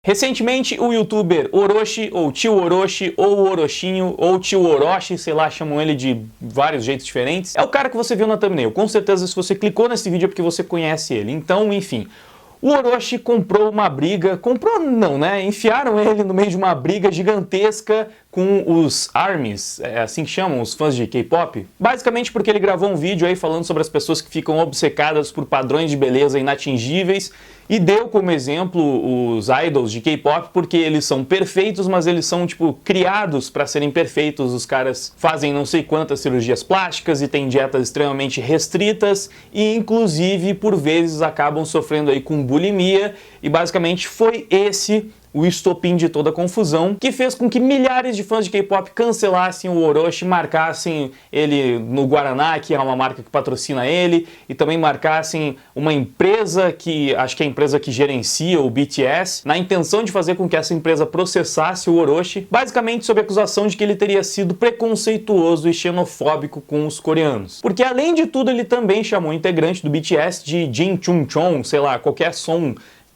Recentemente, o youtuber Orochi, ou Tio Orochi, ou Orochinho, ou Tio Orochi, sei lá, chamam ele de vários jeitos diferentes, é o cara que você viu na thumbnail. Com certeza, se você clicou nesse vídeo é porque você conhece ele. Então, enfim, o Orochi comprou uma briga, comprou não, né? Enfiaram ele no meio de uma briga gigantesca com os ARMYs, é assim que chamam, os fãs de K-pop. Basicamente porque ele gravou um vídeo aí falando sobre as pessoas que ficam obcecadas por padrões de beleza inatingíveis e deu como exemplo os idols de K-pop porque eles são perfeitos, mas eles são, tipo, criados para serem perfeitos. Os caras fazem não sei quantas cirurgias plásticas e têm dietas extremamente restritas e, inclusive, por vezes acabam sofrendo aí com bulimia. E basicamente foi esse o estopim de toda a confusão, que fez com que milhares de fãs de K-pop cancelassem o Orochi, marcassem ele no Guaraná, que é uma marca que patrocina ele, e também marcassem uma empresa que, acho que é a empresa que gerencia o BTS, na intenção de fazer com que essa empresa processasse o Orochi, basicamente sob a acusação de que ele teria sido preconceituoso e xenofóbico com os coreanos. Porque além de tudo, ele também chamou o integrante do BTS de Jin Chung Chon, sei lá, qualquer som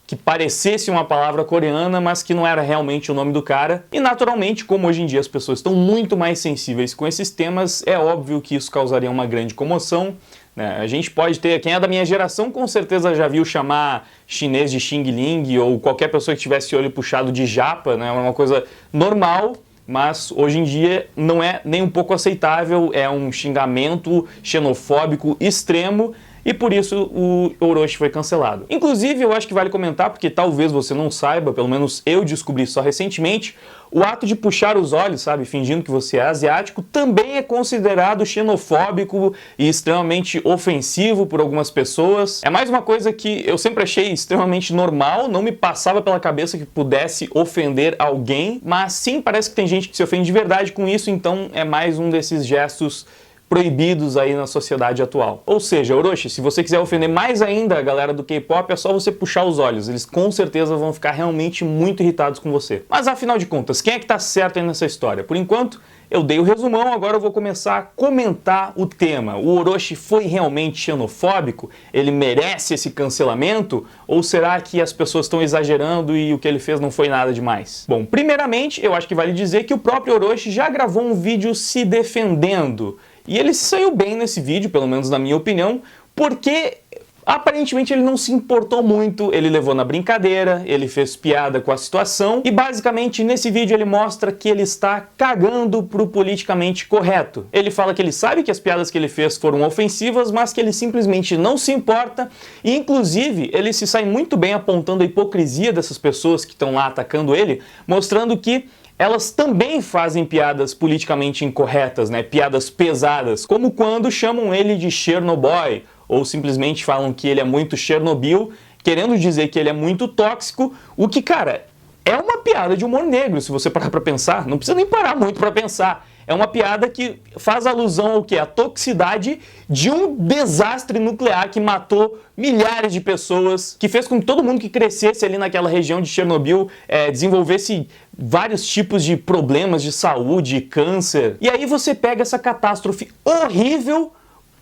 que parecesse uma palavra coreana, mas que não era realmente o nome do cara. E naturalmente, como hoje em dia as pessoas estão muito mais sensíveis com esses temas, é óbvio que isso causaria uma grande comoção, né? A gente pode ter, quem é da minha geração com certeza já viu chamar chinês de Xing Ling, ou qualquer pessoa que tivesse olho puxado de japa, né? É uma coisa normal, mas hoje em dia não é nem um pouco aceitável, é um xingamento xenofóbico extremo, e por isso o Orochi foi cancelado. Inclusive, eu acho que vale comentar, porque talvez você não saiba, pelo menos eu descobri só recentemente, o ato de puxar os olhos, sabe, fingindo que você é asiático, também é considerado xenofóbico e extremamente ofensivo por algumas pessoas. É mais uma coisa que eu sempre achei extremamente normal, não me passava pela cabeça que pudesse ofender alguém, mas sim, parece que tem gente que se ofende de verdade com isso, então é mais um desses gestos proibidos aí na sociedade atual. Ou seja, Orochi, se você quiser ofender mais ainda a galera do K-pop, é só você puxar os olhos. Eles com certeza vão ficar realmente muito irritados com você. Mas afinal de contas, quem é que tá certo aí nessa história? Por enquanto, eu dei o resumão, agora eu vou começar a comentar o tema. O Orochi foi realmente xenofóbico? Ele merece esse cancelamento? Ou será que as pessoas estão exagerando e o que ele fez não foi nada demais? Bom, primeiramente, eu acho que vale dizer que o próprio Orochi já gravou um vídeo se defendendo. E ele se saiu bem nesse vídeo, pelo menos na minha opinião, porque aparentemente ele não se importou muito, ele levou na brincadeira, ele fez piada com a situação e basicamente nesse vídeo ele mostra que ele está cagando pro politicamente correto. Ele fala que ele sabe que as piadas que ele fez foram ofensivas, mas que ele simplesmente não se importa e inclusive ele se sai muito bem apontando a hipocrisia dessas pessoas que estão lá atacando ele, mostrando que elas também fazem piadas politicamente incorretas, né? Piadas pesadas, como quando chamam ele de Chernobyl, ou simplesmente falam que ele é muito Chernobyl, querendo dizer que ele é muito tóxico, o que, cara, é uma piada de humor negro, se você parar pra pensar, não precisa nem parar muito pra pensar. É uma piada que faz alusão ao quê? A toxicidade de um desastre nuclear que matou milhares de pessoas, que fez com que todo mundo que crescesse ali naquela região de Chernobyl desenvolvesse vários tipos de problemas de saúde, câncer. E aí você pega essa catástrofe horrível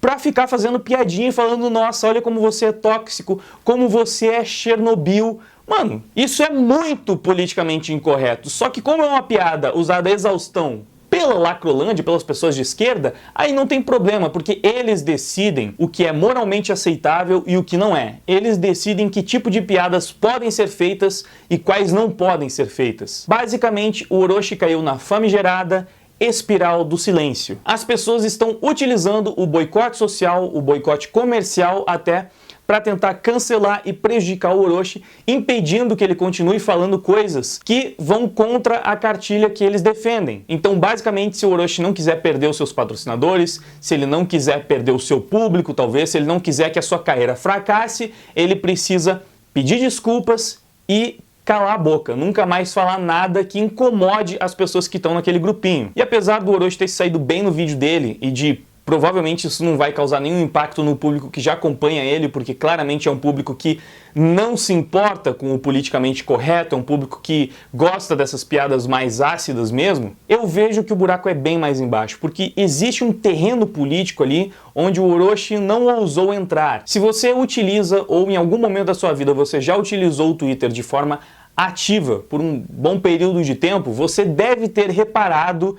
pra ficar fazendo piadinha e falando, nossa, olha como você é tóxico, como você é Chernobyl. Mano, isso é muito politicamente incorreto. Só que como é uma piada usada a exaustão pela Lacrolândia, pelas pessoas de esquerda, aí não tem problema, porque eles decidem o que é moralmente aceitável e o que não é. Eles decidem que tipo de piadas podem ser feitas e quais não podem ser feitas. Basicamente, o Orochi caiu na famigerada espiral do silêncio. As pessoas estão utilizando o boicote social, o boicote comercial até, para tentar cancelar e prejudicar o Orochi, impedindo que ele continue falando coisas que vão contra a cartilha que eles defendem. Então, basicamente, se o Orochi não quiser perder os seus patrocinadores, se ele não quiser perder o seu público, talvez, se ele não quiser que a sua carreira fracasse, ele precisa pedir desculpas e calar a boca, nunca mais falar nada que incomode as pessoas que estão naquele grupinho. E apesar do Orochi ter saído bem no vídeo dele e de Provavelmente isso não vai causar nenhum impacto no público que já acompanha ele, porque claramente é um público que não se importa com o politicamente correto, é um público que gosta dessas piadas mais ácidas mesmo. Eu vejo que o buraco é bem mais embaixo, porque existe um terreno político ali onde o Orochi não ousou entrar. Se você utiliza, ou em algum momento da sua vida você já utilizou o Twitter de forma ativa por um bom período de tempo, você deve ter reparado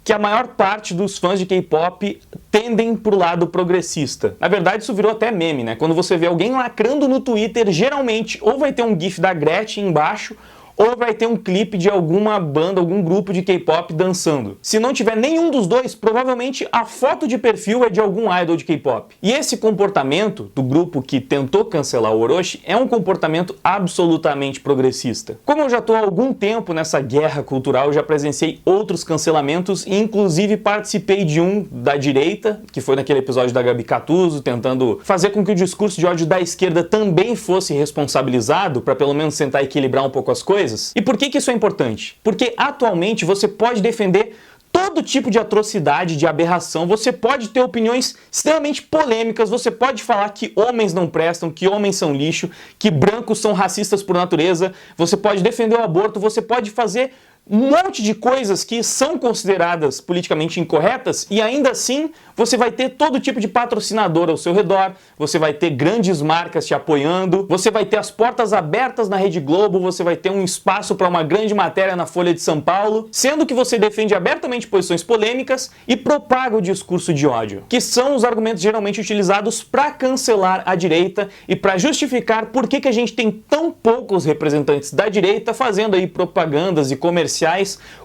que a maior parte dos fãs de K-pop tendem pro lado progressista. Na verdade, isso virou até meme, né? Quando você vê alguém lacrando no Twitter, geralmente ou vai ter um gif da Gretchen embaixo, ou vai ter um clipe de alguma banda, algum grupo de K-pop dançando. Se não tiver nenhum dos dois, provavelmente a foto de perfil é de algum idol de K-pop. E esse comportamento do grupo que tentou cancelar o Orochi é um comportamento absolutamente progressista. Como eu já estou há algum tempo nessa guerra cultural, eu já presenciei outros cancelamentos e inclusive participei de um da direita, que foi naquele episódio da Gabi Catuzzo, tentando fazer com que o discurso de ódio da esquerda também fosse responsabilizado, para pelo menos tentar equilibrar um pouco as coisas. E por que isso é importante? Porque atualmente você pode defender todo tipo de atrocidade, de aberração, você pode ter opiniões extremamente polêmicas, você pode falar que homens não prestam, que homens são lixo, que brancos são racistas por natureza, você pode defender o aborto, você pode fazer um monte de coisas que são consideradas politicamente incorretas e ainda assim você vai ter todo tipo de patrocinador ao seu redor, você vai ter grandes marcas te apoiando, você vai ter as portas abertas na Rede Globo, você vai ter um espaço para uma grande matéria na Folha de São Paulo, sendo que você defende abertamente posições polêmicas e propaga o discurso de ódio, que são os argumentos geralmente utilizados para cancelar a direita e para justificar por que a gente tem tão poucos representantes da direita fazendo aí propagandas e comerciais,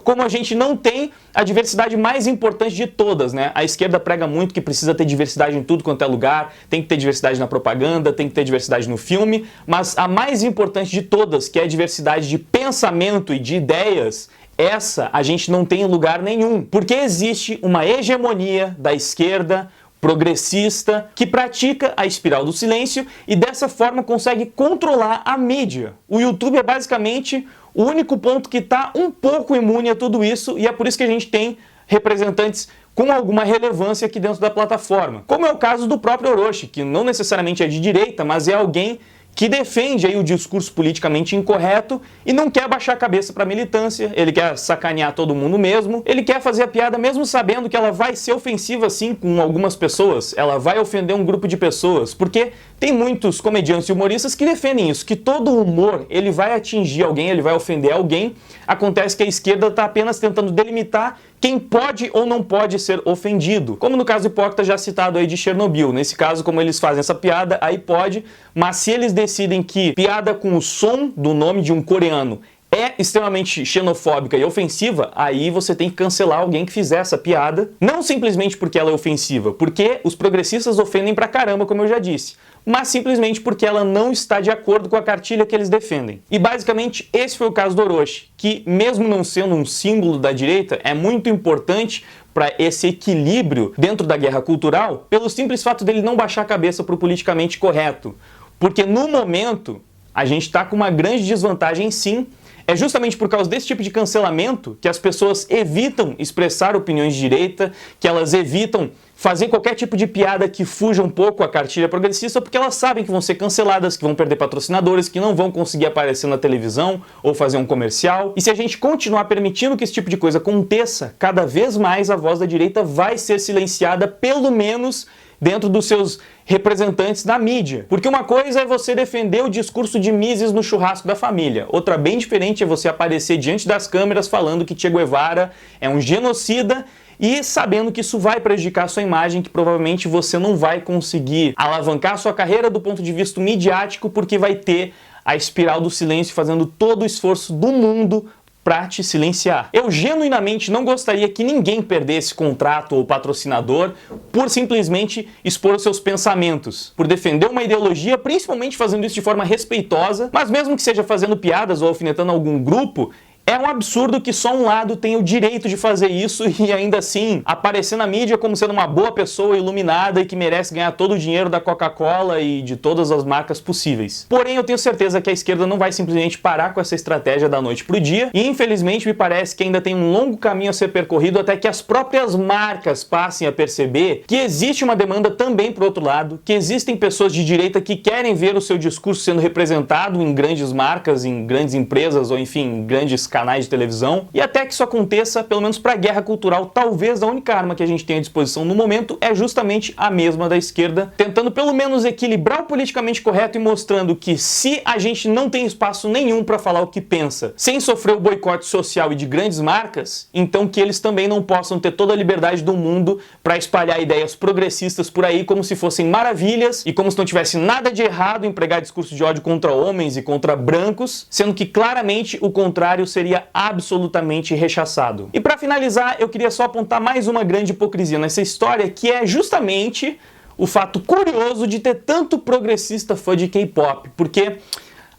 como a gente não tem a diversidade mais importante de todas, né? A esquerda prega muito que precisa ter diversidade em tudo quanto é lugar, tem que ter diversidade na propaganda, tem que ter diversidade no filme, mas a mais importante de todas, que é a diversidade de pensamento e de ideias, essa a gente não tem em lugar nenhum, porque existe uma hegemonia da esquerda progressista que pratica a espiral do silêncio e dessa forma consegue controlar a mídia. O YouTube é basicamente o único ponto que está um pouco imune a tudo isso e é por isso que a gente tem representantes com alguma relevância aqui dentro da plataforma. Como é o caso do próprio Orochi, que não necessariamente é de direita, mas é alguém que defende aí o discurso politicamente incorreto e não quer baixar a cabeça para a militância, ele quer sacanear todo mundo mesmo, ele quer fazer a piada mesmo sabendo que ela vai ser ofensiva sim com algumas pessoas, ela vai ofender um grupo de pessoas, porque tem muitos comediantes e humoristas que defendem isso, que todo humor ele vai atingir alguém, ele vai ofender alguém. Acontece que a esquerda está apenas tentando delimitar quem pode ou não pode ser ofendido. Como no caso hipócrita já citado aí de Chernobyl. Nesse caso, como eles fazem essa piada, aí pode, mas se eles decidem que piada com o som do nome de um coreano é extremamente xenofóbica e ofensiva, aí você tem que cancelar alguém que fizer essa piada, não simplesmente porque ela é ofensiva, porque os progressistas ofendem pra caramba, como eu já disse, mas simplesmente porque ela não está de acordo com a cartilha que eles defendem. E basicamente esse foi o caso do Orochi, que mesmo não sendo um símbolo da direita, é muito importante para esse equilíbrio dentro da guerra cultural, pelo simples fato dele não baixar a cabeça para o politicamente correto. Porque no momento, a gente está com uma grande desvantagem sim. É justamente por causa desse tipo de cancelamento que as pessoas evitam expressar opiniões de direita, que elas evitam fazer qualquer tipo de piada que fuja um pouco a cartilha progressista, porque elas sabem que vão ser canceladas, que vão perder patrocinadores, que não vão conseguir aparecer na televisão ou fazer um comercial. E se a gente continuar permitindo que esse tipo de coisa aconteça, cada vez mais a voz da direita vai ser silenciada, pelo menos dentro dos seus representantes da mídia. Porque uma coisa é você defender o discurso de Mises no churrasco da família. Outra bem diferente é você aparecer diante das câmeras falando que Che Guevara é um genocida e sabendo que isso vai prejudicar a sua imagem, que provavelmente você não vai conseguir alavancar a sua carreira do ponto de vista midiático, porque vai ter a espiral do silêncio fazendo todo o esforço do mundo para te silenciar. Eu genuinamente não gostaria que ninguém perdesse contrato ou patrocinador por simplesmente expor os seus pensamentos, por defender uma ideologia, principalmente fazendo isso de forma respeitosa, mas mesmo que seja fazendo piadas ou alfinetando algum grupo, É um absurdo que só um lado tem o direito de fazer isso e ainda assim aparecer na mídia como sendo uma boa pessoa iluminada e que merece ganhar todo o dinheiro da Coca-Cola e de todas as marcas possíveis. Porém, eu tenho certeza que a esquerda não vai simplesmente parar com essa estratégia da noite pro dia e infelizmente me parece que ainda tem um longo caminho a ser percorrido até que as próprias marcas passem a perceber que existe uma demanda também pro outro lado, que existem pessoas de direita que querem ver o seu discurso sendo representado em grandes marcas, em grandes empresas ou enfim, em grandes canais de televisão, e até que isso aconteça, pelo menos para a guerra cultural, talvez a única arma que a gente tem à disposição no momento é justamente a mesma da esquerda, tentando pelo menos equilibrar o politicamente correto e mostrando que se a gente não tem espaço nenhum para falar o que pensa, sem sofrer o boicote social e de grandes marcas, então que eles também não possam ter toda a liberdade do mundo para espalhar ideias progressistas por aí como se fossem maravilhas e como se não tivesse nada de errado em pregar discurso de ódio contra homens e contra brancos, sendo que claramente o contrário seria absolutamente rechaçado. E para finalizar, eu queria só apontar mais uma grande hipocrisia nessa história, que é justamente o fato curioso de ter tanto progressista fã de K-pop, porque,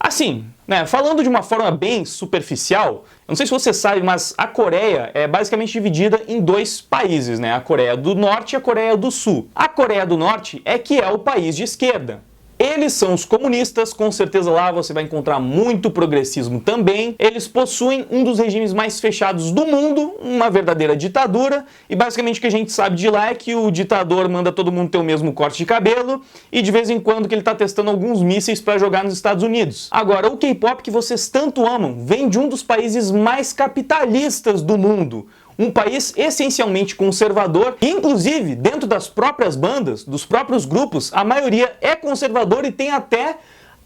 assim, né, falando de uma forma bem superficial, eu não sei se você sabe, mas a Coreia é basicamente dividida em dois países, né, a Coreia do Norte e a Coreia do Sul. A Coreia do Norte é que é o país de esquerda. Eles são os comunistas, com certeza lá você vai encontrar muito progressismo também. Eles possuem um dos regimes mais fechados do mundo, uma verdadeira ditadura, e basicamente o que a gente sabe de lá é que o ditador manda todo mundo ter o mesmo corte de cabelo e de vez em quando que ele tá testando alguns mísseis para jogar nos Estados Unidos. Agora, o K-pop que vocês tanto amam vem de um dos países mais capitalistas do mundo. Um país essencialmente conservador, e inclusive dentro das próprias bandas, dos próprios grupos, a maioria é conservador e tem até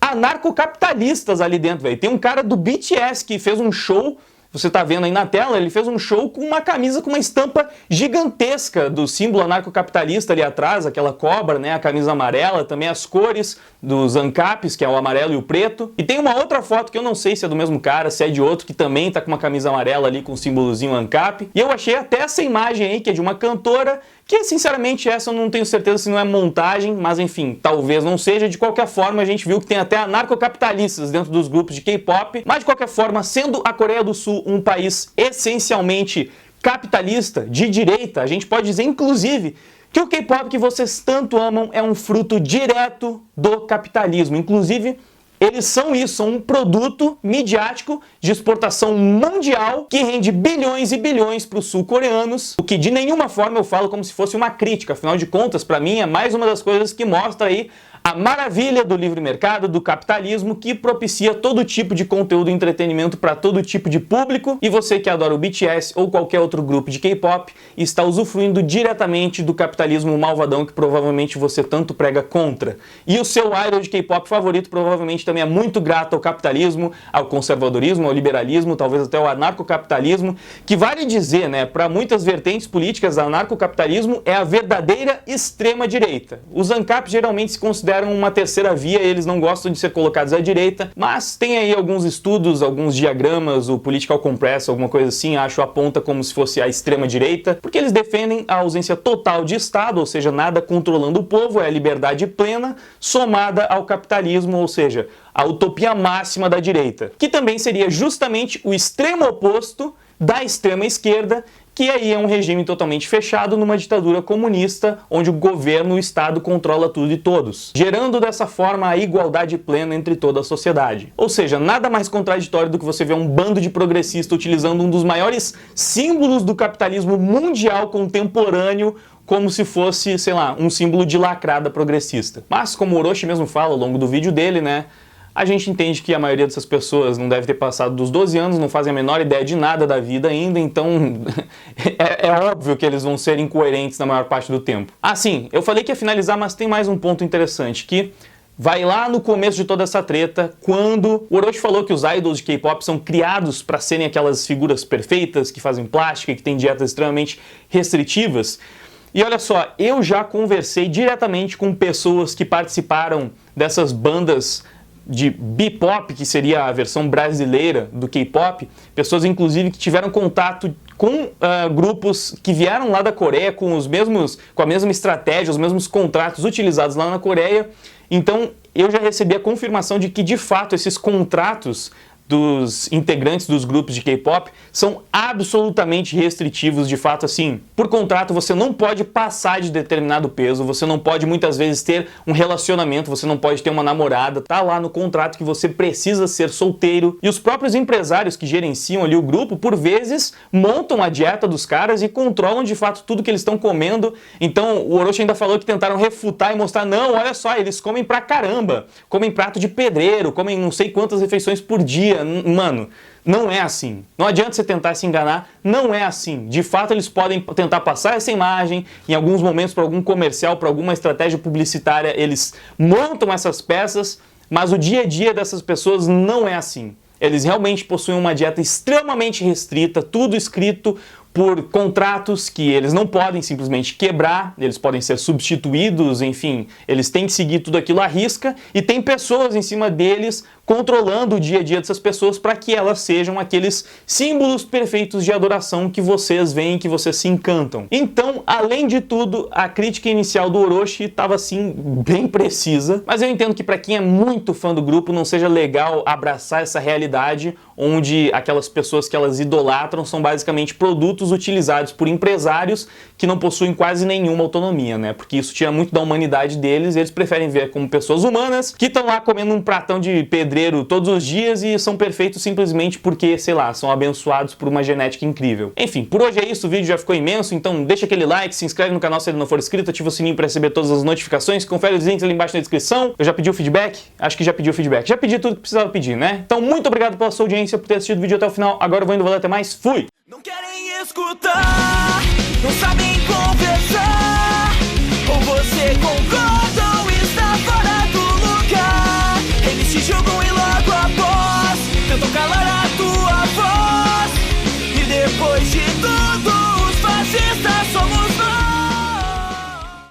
anarcocapitalistas ali dentro, velho. Tem um cara do BTS que fez um show, você tá vendo aí na tela, ele fez um show com uma camisa com uma estampa gigantesca do símbolo anarcocapitalista ali atrás, aquela cobra, né, a camisa amarela, também as cores dos ANCAPs, que é o amarelo e o preto. E tem uma outra foto que eu não sei se é do mesmo cara, se é de outro, que também tá com uma camisa amarela ali com o símbolozinho ANCAP. E eu achei até essa imagem aí, que é de uma cantora, que sinceramente essa eu não tenho certeza se não é montagem, mas enfim, talvez não seja. De qualquer forma, a gente viu que tem até anarcocapitalistas dentro dos grupos de K-pop, mas de qualquer forma, sendo a Coreia do Sul um país essencialmente capitalista, de direita, a gente pode dizer inclusive que o K-pop que vocês tanto amam é um fruto direto do capitalismo. Inclusive, eles são isso, são um produto midiático de exportação mundial que rende bilhões e bilhões para os sul-coreanos, o que de nenhuma forma eu falo como se fosse uma crítica, afinal de contas, para mim é mais uma das coisas que mostra aí a maravilha do livre mercado, do capitalismo, que propicia todo tipo de conteúdo e entretenimento para todo tipo de público, e você que adora o BTS ou qualquer outro grupo de K-pop está usufruindo diretamente do capitalismo malvadão que provavelmente você tanto prega contra. E o seu idol de K-pop favorito provavelmente também é muito grato ao capitalismo, ao conservadorismo, ao liberalismo, talvez até ao anarcocapitalismo, que vale dizer, né, para muitas vertentes políticas, anarcocapitalismo é a verdadeira extrema-direita. Os ANCAP geralmente se consideram uma terceira via, eles não gostam de ser colocados à direita, mas tem aí alguns estudos, alguns diagramas, o Political Compress, alguma coisa assim, acho aponta como se fosse a extrema direita, porque eles defendem a ausência total de Estado, ou seja, nada controlando o povo, é a liberdade plena, somada ao capitalismo, ou seja, a utopia máxima da direita, que também seria justamente o extremo oposto da extrema esquerda, que aí é um regime totalmente fechado numa ditadura comunista, onde o governo, o Estado controla tudo e todos, gerando dessa forma a igualdade plena entre toda a sociedade. Ou seja, nada mais contraditório do que você ver um bando de progressistas utilizando um dos maiores símbolos do capitalismo mundial contemporâneo como se fosse, sei lá, um símbolo de lacrada progressista. Mas, como o Orochi mesmo fala ao longo do vídeo dele, né, a gente entende que a maioria dessas pessoas não deve ter passado dos 12 anos, não fazem a menor ideia de nada da vida ainda, então é óbvio que eles vão ser incoerentes na maior parte do tempo. Ah, sim, eu falei que ia finalizar, mas tem mais um ponto interessante, que vai lá no começo de toda essa treta, quando o Orochi falou que os idols de K-pop são criados para serem aquelas figuras perfeitas, que fazem plástica, que têm dietas extremamente restritivas. E olha só, eu já conversei diretamente com pessoas que participaram dessas bandas de B-pop, que seria a versão brasileira do K-pop, pessoas inclusive que tiveram contato com grupos que vieram lá da Coreia com a mesma estratégia, os mesmos contratos utilizados lá na Coreia. Então eu já recebi a confirmação de que de fato esses contratos dos integrantes dos grupos de K-pop são absolutamente restritivos, de fato, assim. Por contrato, você não pode passar de determinado peso, você não pode muitas vezes ter um relacionamento, você não pode ter uma namorada, tá lá no contrato que você precisa ser solteiro. E os próprios empresários que gerenciam ali o grupo, por vezes, montam a dieta dos caras e controlam de fato tudo que eles estão comendo. Então, o Orochi ainda falou que tentaram refutar e mostrar, não, olha só, eles comem pra caramba, comem prato de pedreiro, comem não sei quantas refeições por dia. Mano, não é assim. Não adianta você tentar se enganar, não é assim. De fato, eles podem tentar passar essa imagem, em alguns momentos, para algum comercial, para alguma estratégia publicitária, eles montam essas peças, mas o dia a dia dessas pessoas não é assim. Eles realmente possuem uma dieta extremamente restrita, tudo escrito por contratos que eles não podem simplesmente quebrar, eles podem ser substituídos, enfim, eles têm que seguir tudo aquilo à risca e tem pessoas em cima deles controlando o dia a dia dessas pessoas para que elas sejam aqueles símbolos perfeitos de adoração que vocês veem, que vocês se encantam. Então, além de tudo, a crítica inicial do Orochi estava assim bem precisa, mas eu entendo que para quem é muito fã do grupo não seja legal abraçar essa realidade onde aquelas pessoas que elas idolatram são basicamente produtos utilizados por empresários que não possuem quase nenhuma autonomia, né? Porque isso tira muito da humanidade deles, eles preferem ver como pessoas humanas que estão lá comendo um pratão de pedreiro todos os dias e são perfeitos simplesmente porque, sei lá, são abençoados por uma genética incrível. Enfim, por hoje é isso, o vídeo já ficou imenso, então deixa aquele like, se inscreve no canal se ele não for inscrito, ativa o sininho para receber todas as notificações, confere os links ali embaixo na descrição. Eu já pedi o feedback? Acho que já pedi o feedback. Já pedi tudo que precisava pedir, né? Então, muito obrigado pela sua audiência, por ter assistido o vídeo até o final. Agora eu vou indo, valeu, até mais. Fui! Não querem escutar, não sabem